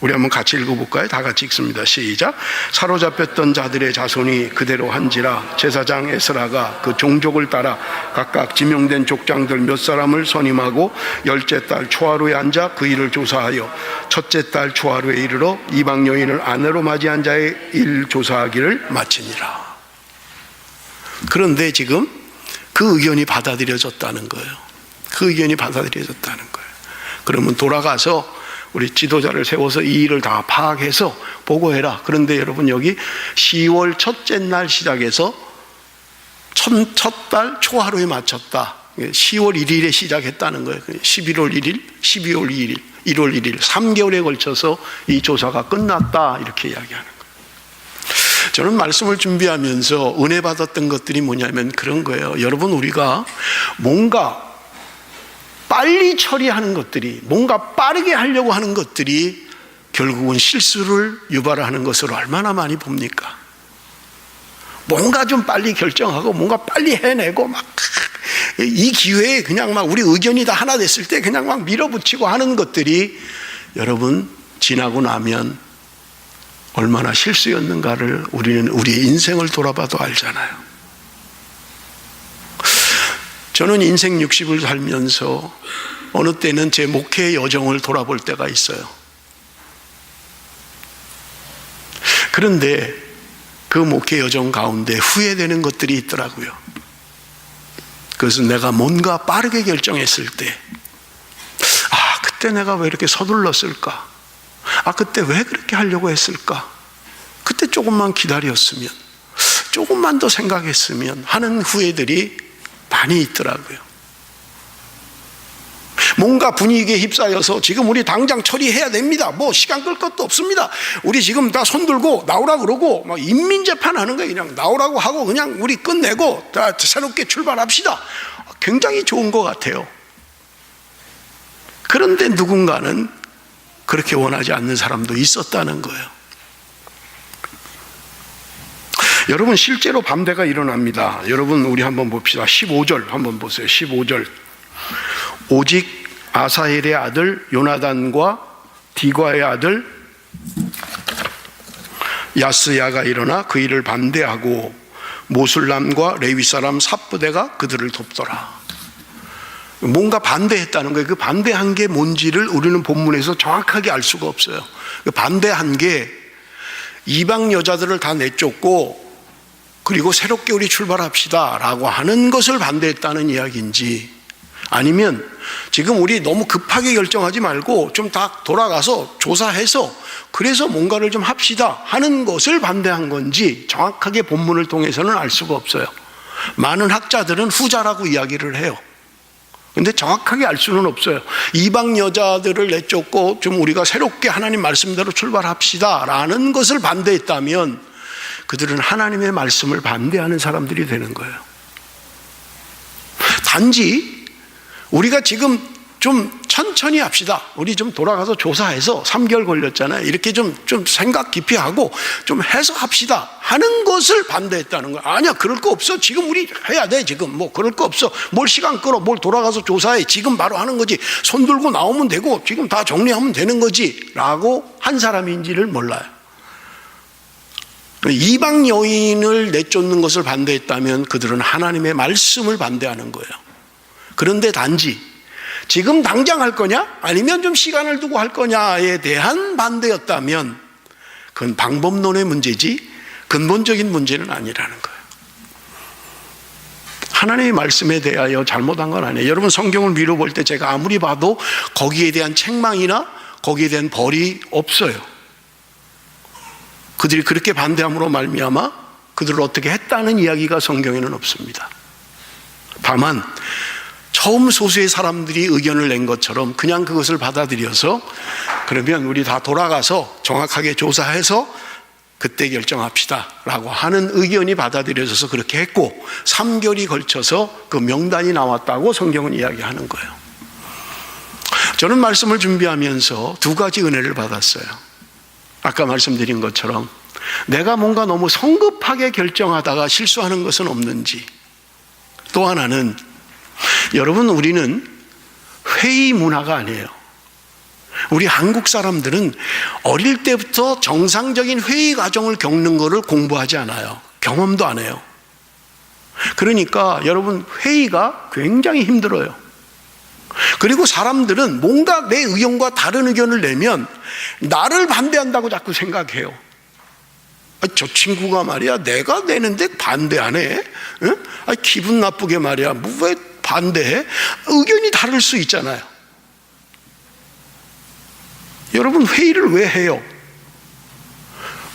Speaker 1: 우리 한번 같이 읽어볼까요? 다 같이 읽습니다. 시작. 사로잡혔던 자들의 자손이 그대로 한지라 제사장 에스라가 그 종족을 따라 각각 지명된 족장들 몇 사람을 선임하고 열째 달 초하루에 앉아 그 일을 조사하여 첫째 달 초하루에 이르러 이방 여인을 아내로 맞이한 자의 일 조사하기를 마치니라. 그런데 지금 그 의견이 받아들여졌다는 거예요. 그 의견이 받아들여졌다는 거예요. 그러면 돌아가서 우리 지도자를 세워서 이 일을 다 파악해서 보고해라. 그런데 여러분 여기 10월 첫째 날 시작해서 첫 달 초하루에 마쳤다. 10월 1일에 시작했다는 거예요. 11월 1일, 12월 2일, 1월 1일 3개월에 걸쳐서 이 조사가 끝났다. 이렇게 이야기하는 거예요. 저는 말씀을 준비하면서 은혜 받았던 것들이 뭐냐면 그런 거예요. 여러분 우리가 뭔가 빨리 처리하는 것들이 뭔가 빠르게 하려고 하는 것들이 결국은 실수를 유발하는 것으로 얼마나 많이 봅니까? 뭔가 좀 빨리 결정하고 뭔가 빨리 해내고 막 이 기회에 그냥 막 우리 의견이 다 하나 됐을 때 그냥 막 밀어붙이고 하는 것들이 여러분 지나고 나면 얼마나 실수였는가를 우리는 우리의 인생을 돌아봐도 알잖아요. 저는 인생 60을 살면서 어느 때는 제 목회 여정을 돌아볼 때가 있어요. 그런데 그 목회 여정 가운데 후회되는 것들이 있더라고요. 그것은 내가 뭔가 빠르게 결정했을 때 그때 내가 왜 이렇게 서둘렀을까? 그때 왜 그렇게 하려고 했을까? 그때 조금만 기다렸으면, 조금만 더 생각했으면 하는 후회들이 많이 있더라고요. 뭔가 분위기에 휩싸여서 지금 우리 당장 처리해야 됩니다. 뭐 시간 끌 것도 없습니다. 우리 지금 다 손들고 나오라 그러고 막 인민재판 하는 거예요. 그냥 나오라고 하고 그냥 우리 끝내고 다 새롭게 출발합시다. 굉장히 좋은 것 같아요. 그런데 누군가는 그렇게 원하지 않는 사람도 있었다는 거예요. 여러분 실제로 반대가 일어납니다. 여러분 우리 한번 봅시다. 15절 한번 보세요. 15절 오직 아사헬의 아들 요나단과 디과의 아들 야스야가 일어나 그 일을 반대하고 모술람과 레위 사람 삽부대가 그들을 돕더라. 뭔가 반대했다는 거예요. 그 반대한 게 뭔지를 우리는 본문에서 정확하게 알 수가 없어요. 그 반대한 게 이방 여자들을 다 내쫓고 그리고 새롭게 우리 출발합시다 라고 하는 것을 반대했다는 이야기인지, 아니면 지금 우리 너무 급하게 결정하지 말고 좀 다 돌아가서 조사해서 그래서 뭔가를 좀 합시다 하는 것을 반대한 건지 정확하게 본문을 통해서는 알 수가 없어요. 많은 학자들은 후자라고 이야기를 해요. 근데 정확하게 알 수는 없어요. 이방 여자들을 내쫓고 좀 우리가 새롭게 하나님 말씀대로 출발합시다 라는 것을 반대했다면 그들은 하나님의 말씀을 반대하는 사람들이 되는 거예요. 단지 우리가 지금 좀 천천히 합시다, 우리 좀 돌아가서 조사해서 3개월 걸렸잖아요, 이렇게 좀 생각 깊이 하고 좀 해서 합시다 하는 것을 반대했다는 거야. 아니야, 그럴 거 없어, 지금 우리 해야 돼, 지금 뭐 그럴 거 없어, 뭘 시간 끌어, 뭘 돌아가서 조사해, 지금 바로 하는 거지, 손 들고 나오면 되고 지금 다 정리하면 되는 거지 라고 한 사람인지를 몰라요. 이방 여인을 내쫓는 것을 반대했다면 그들은 하나님의 말씀을 반대하는 거예요. 그런데 단지 지금 당장 할 거냐 아니면 좀 시간을 두고 할 거냐에 대한 반대였다면 그건 방법론의 문제지 근본적인 문제는 아니라는 거예요. 하나님의 말씀에 대하여 잘못한 건 아니에요. 여러분, 성경을 위로 볼 때 제가 아무리 봐도 거기에 대한 책망이나 거기에 대한 벌이 없어요. 그들이 그렇게 반대함으로 말미암아 그들을 어떻게 했다는 이야기가 성경에는 없습니다. 다만 처음 소수의 사람들이 의견을 낸 것처럼 그냥 그것을 받아들여서 그러면 우리 다 돌아가서 정확하게 조사해서 그때 결정합시다 라고 하는 의견이 받아들여져서 그렇게 했고 3개월이 걸쳐서 그 명단이 나왔다고 성경은 이야기하는 거예요. 저는 말씀을 준비하면서 두 가지 은혜를 받았어요. 아까 말씀드린 것처럼 내가 뭔가 너무 성급하게 결정하다가 실수하는 것은 없는지, 또 하나는 여러분, 우리는 회의 문화가 아니에요. 우리 한국 사람들은 어릴 때부터 정상적인 회의 과정을 겪는 것을 공부하지 않아요. 경험도 안 해요. 그러니까 여러분, 회의가 굉장히 힘들어요. 그리고 사람들은 뭔가 내 의견과 다른 의견을 내면 나를 반대한다고 자꾸 생각해요. 저 친구가 말이야 내가 내는데 반대하네, 응? 기분 나쁘게 말이야 왜 반대해? 의견이 다를 수 있잖아요. 여러분, 회의를 왜 해요?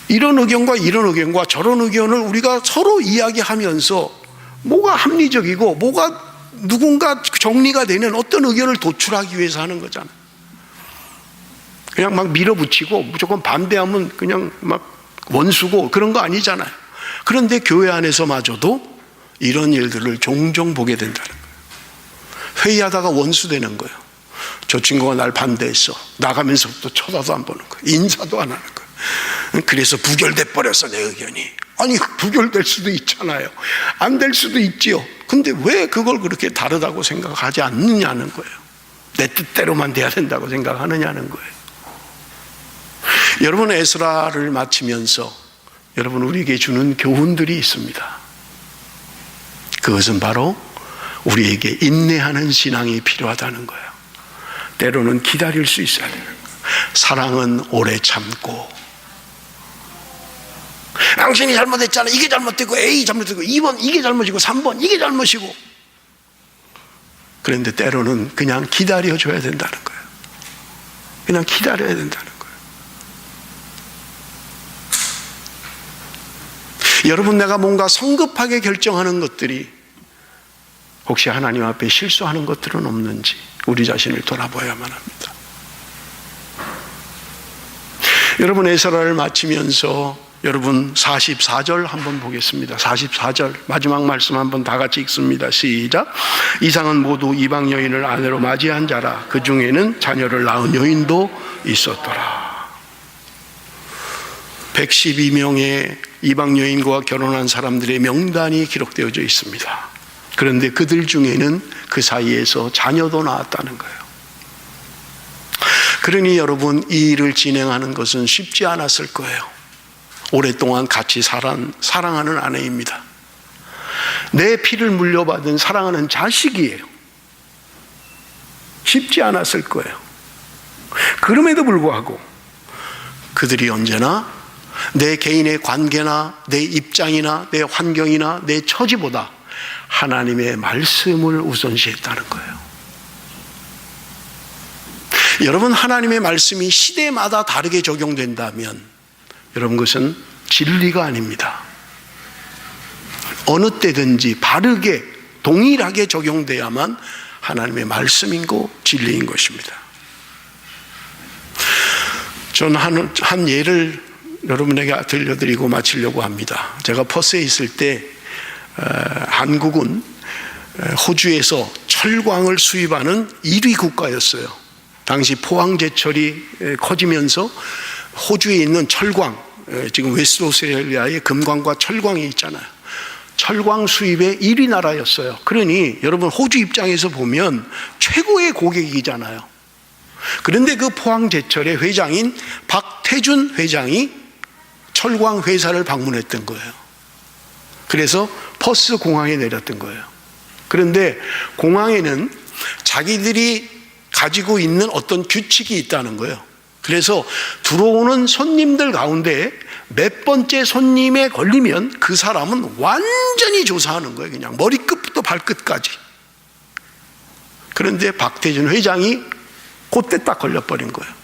Speaker 1: 이런 의견과 이런 의견과 저런 의견을 우리가 서로 이야기하면서 뭐가 합리적이고 뭐가 누군가 정리가 되는 어떤 의견을 도출하기 위해서 하는 거잖아요. 그냥 막 밀어붙이고 무조건 반대하면 그냥 막 원수고 그런 거 아니잖아요. 그런데 교회 안에서마저도 이런 일들을 종종 보게 된다는 거예요. 회의하다가 원수되는 거예요. 저 친구가 날 반대했어. 나가면서부터 쳐다도 안 보는 거예요. 인사도 안 하는 거예요. 그래서 부결돼 버렸어, 내 의견이. 아니, 부결될 수도 있잖아요. 안 될 수도 있지요. 근데 왜 그걸 그렇게 다르다고 생각하지 않느냐는 거예요. 내 뜻대로만 돼야 된다고 생각하느냐는 거예요. 여러분, 에스라를 마치면서 여러분, 우리에게 주는 교훈들이 있습니다. 그것은 바로 우리에게 인내하는 신앙이 필요하다는 거예요. 때로는 기다릴 수 있어야 되는 거예요. 사랑은 오래 참고, 당신이 잘못했잖아, 이게 잘못되고 A 잘못되고 2번 이게 잘못이고 3번 이게 잘못이고, 그런데 때로는 그냥 기다려줘야 된다는 거예요. 그냥 기다려야 된다는 거예요. 여러분, 내가 뭔가 성급하게 결정하는 것들이 혹시 하나님 앞에 실수하는 것들은 없는지 우리 자신을 돌아봐야만 합니다. 여러분, 에스라를 마치면서 여러분 44절 한번 보겠습니다. 44절 마지막 말씀 한번 다 같이 읽습니다. 시작. 이상은 모두 이방 여인을 아내로 맞이한 자라. 그 중에는 자녀를 낳은 여인도 있었더라. 112명의 이방 여인과 결혼한 사람들의 명단이 기록되어져 있습니다. 그런데 그들 중에는 그 사이에서 자녀도 낳았다는 거예요. 그러니 여러분, 이 일을 진행하는 것은 쉽지 않았을 거예요. 오랫동안 같이 사랑하는 아내입니다. 내 피를 물려받은 사랑하는 자식이에요. 쉽지 않았을 거예요. 그럼에도 불구하고 그들이 언제나 내 개인의 관계나 내 입장이나 내 환경이나 내 처지보다 하나님의 말씀을 우선시했다는 거예요. 여러분, 하나님의 말씀이 시대마다 다르게 적용된다면 여러분, 그것은 진리가 아닙니다. 어느 때든지 바르게 동일하게 적용돼야만 하나님의 말씀이고 진리인 것입니다. 저는 한 예를 여러분에게 들려드리고 마치려고 합니다. 제가 퍼스에 있을 때 한국은 호주에서 철광을 수입하는 1위 국가였어요. 당시 포항제철이 커지면서 호주에 있는 철광, 지금 웨스트오스트레일리아에 금광과 철광이 있잖아요. 철광 수입의 1위 나라였어요. 그러니 여러분, 호주 입장에서 보면 최고의 고객이잖아요. 그런데 그 포항제철의 회장인 박태준 회장이 철광 회사를 방문했던 거예요. 그래서 퍼스 공항에 내렸던 거예요. 그런데 공항에는 자기들이 가지고 있는 어떤 규칙이 있다는 거예요. 그래서 들어오는 손님들 가운데 몇 번째 손님에 걸리면 그 사람은 완전히 조사하는 거예요. 그냥 머리끝부터 발끝까지. 그런데 박태준 회장이 그때 딱 걸려버린 거예요.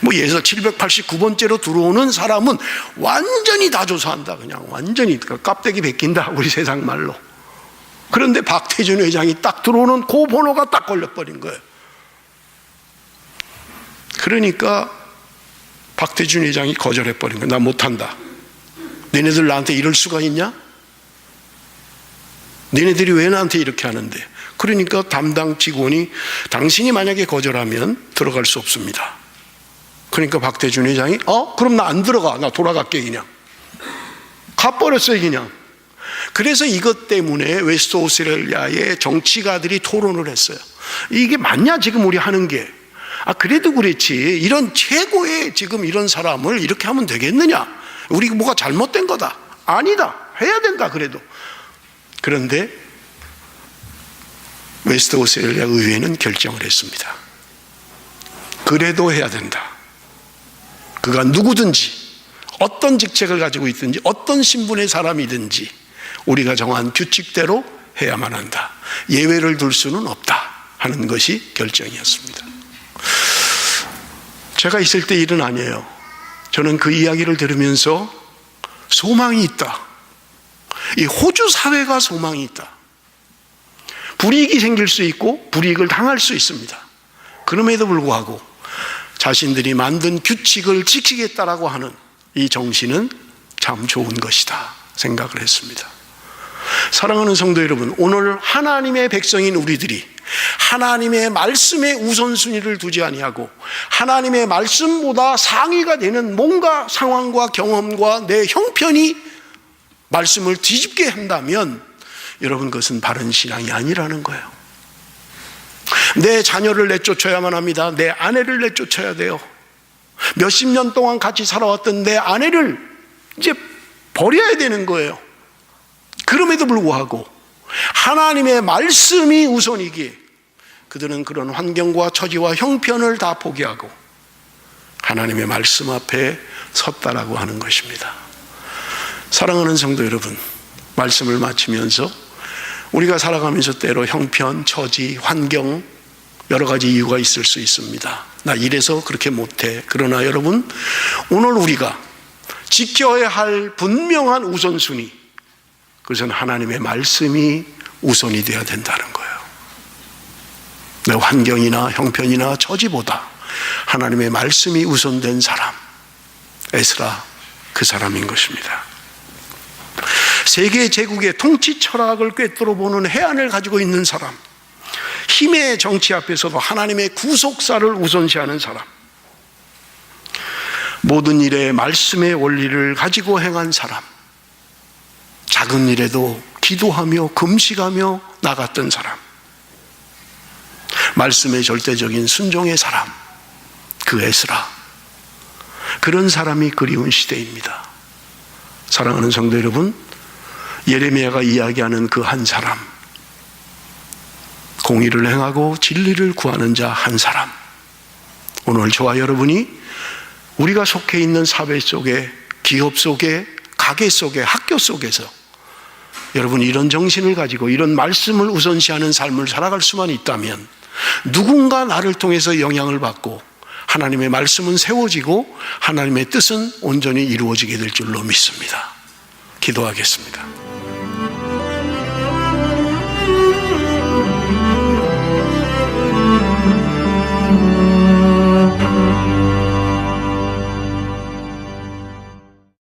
Speaker 1: 뭐 예를 들어서 789번째로 들어오는 사람은 완전히 다 조사한다. 그냥 완전히 깝대기 베낀다. 우리 세상 말로. 그런데 박태준 회장이 딱 들어오는 그 번호가 딱 걸려버린 거예요. 그러니까 박태준 회장이 거절해버린 거예요. 나 못한다. 너네들 나한테 이럴 수가 있냐? 너네들이 왜 나한테 이렇게 하는데? 그러니까 담당 직원이 당신이 만약에 거절하면 들어갈 수 없습니다. 그러니까 박태준 회장이 그럼 나 안 들어가. 나 돌아갈게. 그냥 가버렸어요. 그냥. 그래서 이것 때문에 웨스트 오스트레일리아의 정치가들이 토론을 했어요. 이게 맞냐 지금 우리 하는 게. 그래도 그렇지 이런 최고의 지금 이런 사람을 이렇게 하면 되겠느냐. 우리 뭐가 잘못된 거다. 아니다. 해야 된다. 그래도. 그런데 웨스트 오스트레일리아 의회는 결정을 했습니다. 그래도 해야 된다. 그가 누구든지 어떤 직책을 가지고 있든지 어떤 신분의 사람이든지 우리가 정한 규칙대로 해야만 한다. 예외를 둘 수는 없다 하는 것이 결정이었습니다. 제가 있을 때 일은 아니에요. 저는 그 이야기를 들으면서 소망이 있다. 이 호주 사회가 소망이 있다. 불이익이 생길 수 있고 불이익을 당할 수 있습니다. 그럼에도 불구하고 자신들이 만든 규칙을 지키겠다라고 하는 이 정신은 참 좋은 것이다 생각을 했습니다. 사랑하는 성도 여러분, 오늘 하나님의 백성인 우리들이 하나님의 말씀에 우선순위를 두지 아니하고 하나님의 말씀보다 상위가 되는 뭔가 상황과 경험과 내 형편이 말씀을 뒤집게 한다면 여러분, 그것은 바른 신앙이 아니라는 거예요. 내 자녀를 내쫓아야만 합니다. 내 아내를 내쫓아야 돼요. 몇십 년 동안 같이 살아왔던 내 아내를 이제 버려야 되는 거예요. 그럼에도 불구하고 하나님의 말씀이 우선이기에 그들은 그런 환경과 처지와 형편을 다 포기하고 하나님의 말씀 앞에 섰다라고 하는 것입니다. 사랑하는 성도 여러분, 말씀을 마치면서 우리가 살아가면서 때로 형편, 처지, 환경 여러 가지 이유가 있을 수 있습니다. 나 이래서 그렇게 못해. 그러나 여러분, 오늘 우리가 지켜야 할 분명한 우선순위, 그것은 하나님의 말씀이 우선이 되어야 된다는 거예요. 내 환경이나 형편이나 처지보다 하나님의 말씀이 우선된 사람, 에스라 그 사람인 것입니다. 세계 제국의 통치 철학을 꿰뚫어 보는 해안을 가지고 있는 사람, 힘의 정치 앞에서도 하나님의 구속사를 우선시하는 사람, 모든 일에 말씀의 원리를 가지고 행한 사람, 작은 일에도 기도하며 금식하며 나갔던 사람, 말씀의 절대적인 순종의 사람, 그 에스라, 그런 사람이 그리운 시대입니다. 사랑하는 성도 여러분, 예레미야가 이야기하는 그 한 사람, 공의를 행하고 진리를 구하는 자 한 사람. 오늘 저와 여러분이 우리가 속해 있는 사회 속에, 기업 속에, 가게 속에, 학교 속에서 여러분 이런 정신을 가지고 이런 말씀을 우선시하는 삶을 살아갈 수만 있다면 누군가 나를 통해서 영향을 받고 하나님의 말씀은 세워지고 하나님의 뜻은 온전히 이루어지게 될 줄로 믿습니다. 기도하겠습니다.